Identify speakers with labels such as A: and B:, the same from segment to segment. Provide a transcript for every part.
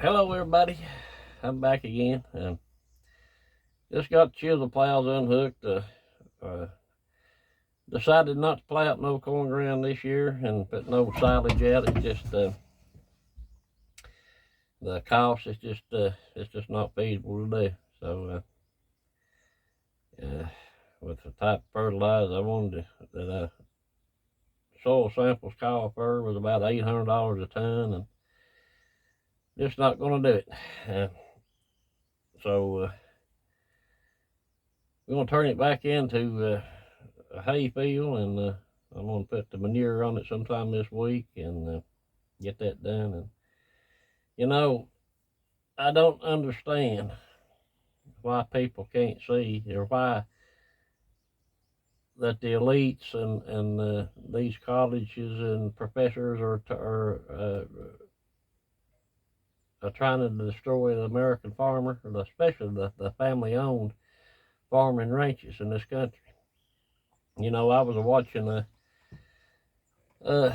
A: Hello, everybody. I'm back again. Just got the chisel plows unhooked. Uh, Decided not to plow no corn ground this year and put no silage out. It's just the cost is just not feasible to do. So with the type of fertilizer I wanted that soil samples call for was about $800 a ton, and just not going to do it. So we're going to turn it back into a hay field, and I'm going to put the manure on it sometime this week and get that done. And you know, I don't understand why people can't see, or why that the elites and these colleges and professors are trying to destroy the American farmer, especially the family-owned farming ranches in this country. You know, I was watching uh,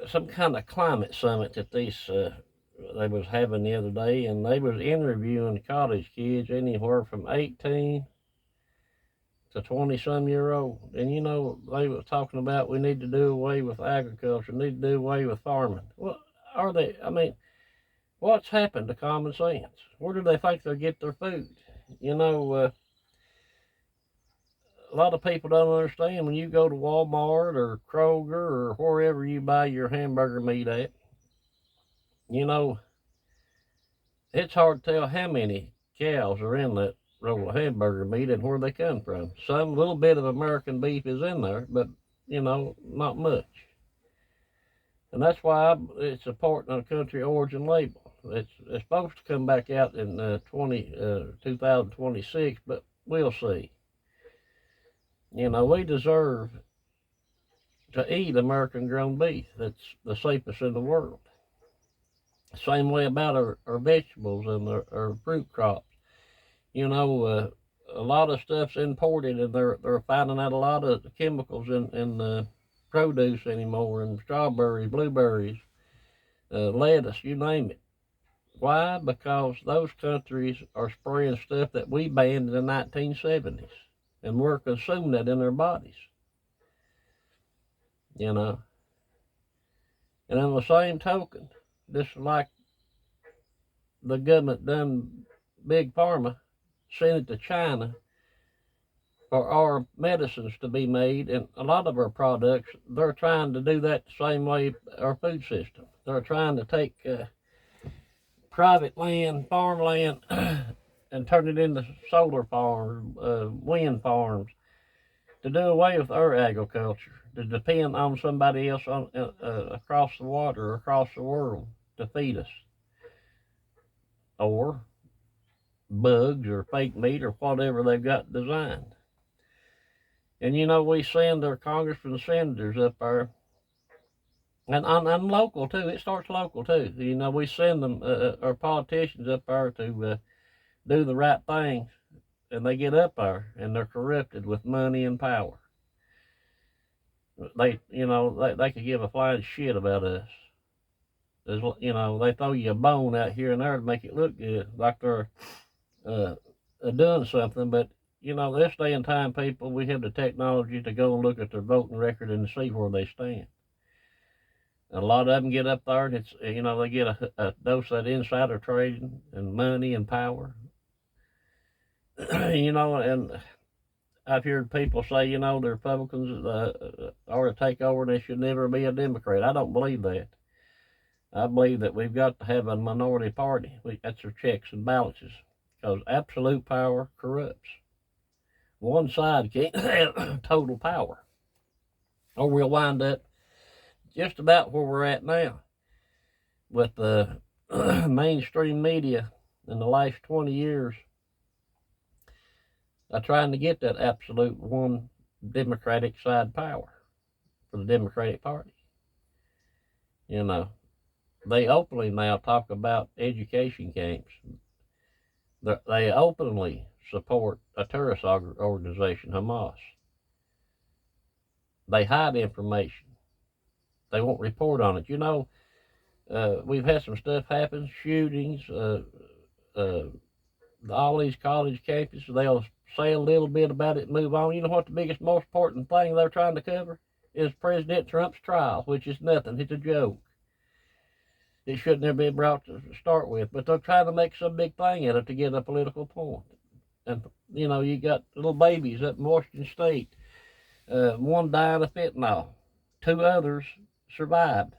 A: some kind of climate summit that they was having the other day, and they was interviewing college kids anywhere from 18 to 20 some year old. And you know, they was talking about we need to do away with agriculture, need to do away with farming. Well, are they? I mean, what's happened to common sense? Where do they think they'll get their food? You know, a lot of people don't understand when you go to Walmart or Kroger or wherever you buy your hamburger meat at. You know, it's hard to tell how many cows are in that roll of hamburger meat and where they come from. Some little bit of American beef is in there, but you know, not much. And that's why it's important on a country origin label. It's supposed to come back out in 2026, but we'll see. You know, we deserve to eat American grown beef. That's the safest in the world. Same way about our vegetables and our fruit crops. You know, a lot of stuff's imported, and they're finding out a lot of chemicals in produce anymore, and strawberries, blueberries, lettuce, you name it. Why? Because those countries are spraying stuff that we banned in the 1970s, and we're consuming that in our bodies. You know, and on the same token, just like the government done big pharma, sent it to China for our medicines to be made, and a lot of our products, they're trying to do that the same way our food system. They're trying to take private land, farmland, and turn it into solar farms, wind farms, to do away with our agriculture, to depend on somebody else across the water or across the world to feed us, or bugs or fake meat or whatever they've got designed. And you know, we send our congressmen and senators up there, and local too. It starts local too. You know, we send them our politicians up there to do the right thing, and they get up there and they're corrupted with money and power. They could give a flying shit about us. You know, they throw you a bone out here and there to make it look good, like they're uh, doing something. But you know, this day and time, people, we have the technology to go and look at their voting record and see where they stand. And a lot of them get up there, and it's, you know, they get a dose of that insider trading and money and power. You know, and I've heard people say, you know, the Republicans are to take over and they should never be a Democrat. I don't believe that. I believe that we've got to have a minority party. That's our checks and balances, because absolute power corrupts. One side can't have total power, or we'll wind up just about where we're at now with the mainstream media in the last 20 years trying to get that absolute one Democratic side power for the Democratic Party. You know, they openly now talk about education camps. They openly support a terrorist organization, Hamas. They hide information. They won't report on it. You know, We've had some stuff happen, shootings, all these college campuses, they'll say a little bit about it and move on. You know what the biggest, most important thing they're trying to cover is President Trump's trial, which is nothing. It's a joke. It shouldn't have been brought to start with, but they're trying to make some big thing out of it to get a political point. And, you know, you got little babies up in Washington State, one died of fentanyl, 2 others survived.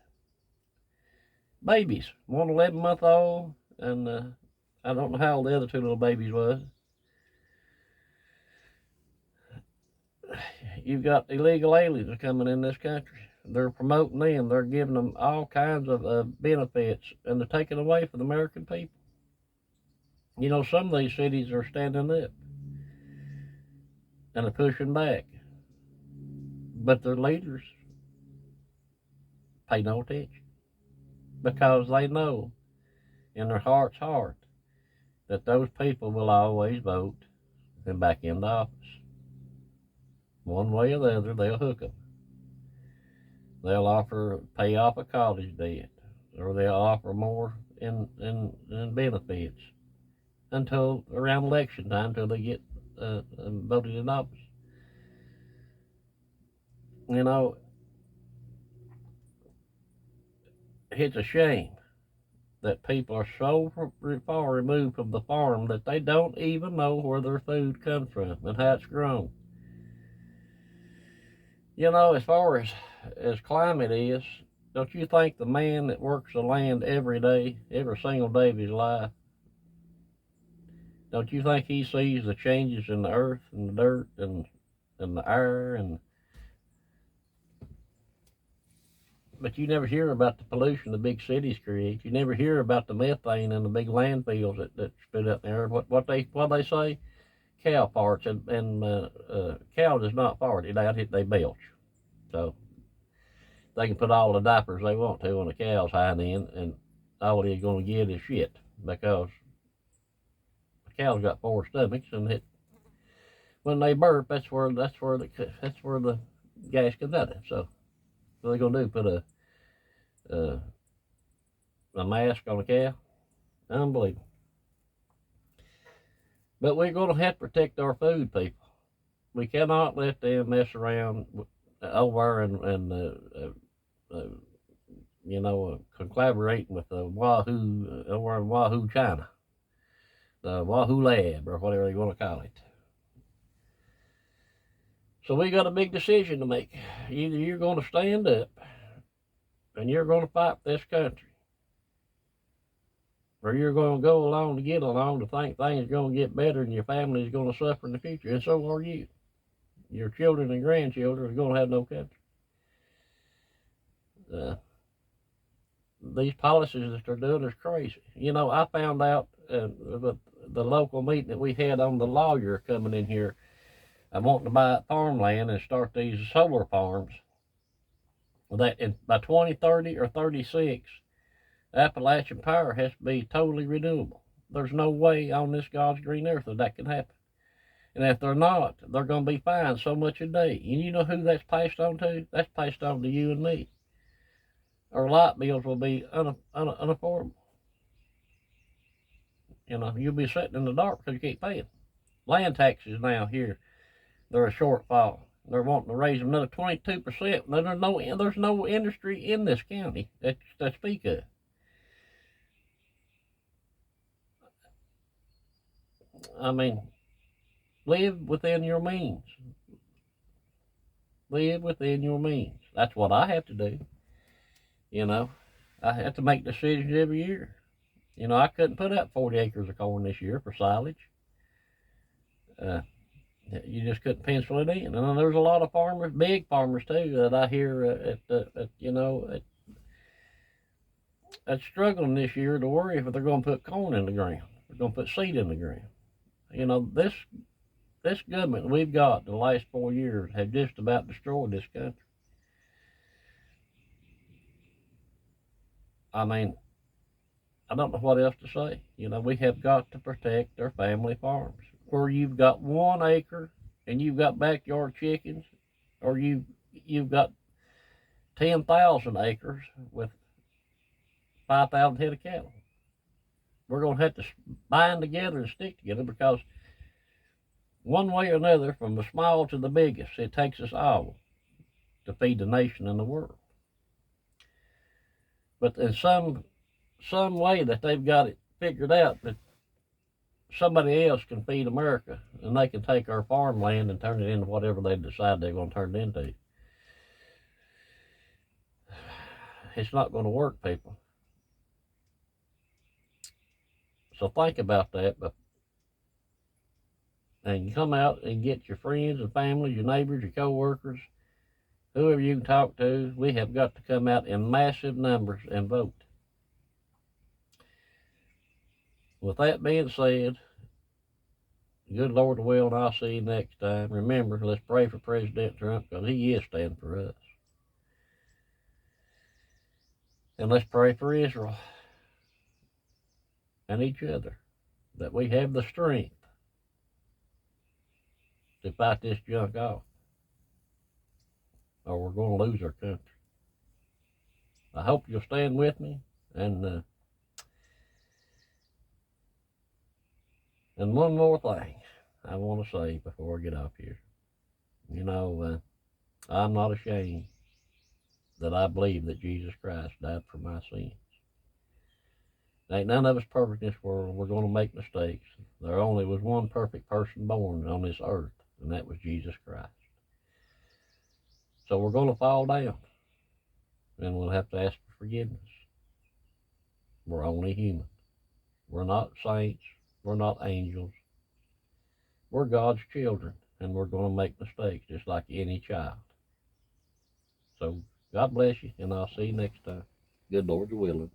A: Babies, one 11-month-old, and I don't know how old the other 2 little babies was. You've got illegal aliens coming in this country. They're promoting them. They're giving them all kinds of benefits, and they're taking away from the American people. You know, some of these cities are standing up, and they're pushing back. But their leaders pay no attention, because they know in their heart's heart that those people will always vote them back into office. One way or the other, they'll hook them. They'll pay off a college debt, or they'll offer more in benefits until around election time, until they get voted in office. You know, it's a shame that people are so far removed from the farm that they don't even know where their food comes from and how it's grown. You know, as far as climate is, don't you think the man that works the land every day, every single day of his life, don't you think he sees the changes in the earth and the dirt and the air? But you never hear about the pollution the big cities create. You never hear about the methane and the big landfills that spit up there. What they say? Cow farts, and cow does not fart. They belch. So they can put all the diapers they want to on the cow's hind end, and all they're going to get is shit, because the cow's got 4 stomachs, and when they burp, that's where the gas comes out of. So what are they going to do? Put a mask on a cow? Unbelievable. But we're going to have to protect our food, people. We cannot let them mess around over and collaborating with the Wahoo over in Wahoo, China, the Wahoo Lab, or whatever you want to call it. So we got a big decision to make. Either you're going to stand up and you're going to fight for this country, or you're going to go along to get along to think things are going to get better and your family is going to suffer in the future, and so are you. Your children and grandchildren are going to have no country. These policies that they're doing is crazy. You know, I found out the local meeting that we had on the lawyer coming in here, I wanting to buy farmland and start these solar farms, that by 2030 or 36, Appalachian Power has to be totally renewable. There's no way on this God's green earth that can happen. And if they're not, they're going to be fined so much a day. And you know who that's passed on to? That's passed on to you and me. Our light bills will be unaffordable. You know, you'll be sitting in the dark because you can't pay it. Land taxes now here, they're a shortfall. They're wanting to raise them another 22%. There's no industry in this county that speak of. I mean, live within your means. Live within your means. That's what I have to do. You know, I have to make decisions every year. You know, I couldn't put up 40 acres of corn this year for silage. You just couldn't pencil it in. And then there's a lot of farmers, big farmers too, that I hear at struggling this year to worry if they're going to put corn in the ground. They're going to put seed in the ground. You know, this government we've got the last 4 years have just about destroyed this country. I mean, I don't know what else to say. You know, we have got to protect our family farms. Where you've got 1 acre and you've got backyard chickens, or you've got 10,000 acres with 5,000 head of cattle. We're going to have to bind together and stick together, because one way or another, from the small to the biggest, it takes us all to feed the nation and the world. But in some way that they've got it figured out, that somebody else can feed America, and they can take our farmland and turn it into whatever they decide they're going to turn it into. It's not going to work, people. So think about that, and come out and get your friends and family, your neighbors, your co-workers, whoever you can talk to. We have got to come out in massive numbers and vote. With that being said, good Lord will, and I'll see you next time. Remember, let's pray for President Trump, because he is standing for us. And let's pray for Israel and each other, that we have the strength to fight this junk off, or we're going to lose our country. I hope you'll stand with me, and one more thing I want to say before I get off here. You know, I'm not ashamed that I believe that Jesus Christ died for my sins. Ain't none of us perfect in this world. We're going to make mistakes. There only was one perfect person born on this earth, and that was Jesus Christ. So we're going to fall down, and we'll have to ask for forgiveness. We're only human. We're not saints. We're not angels. We're God's children, and we're going to make mistakes just like any child. So God bless you, and I'll see you next time. Good Lord willing.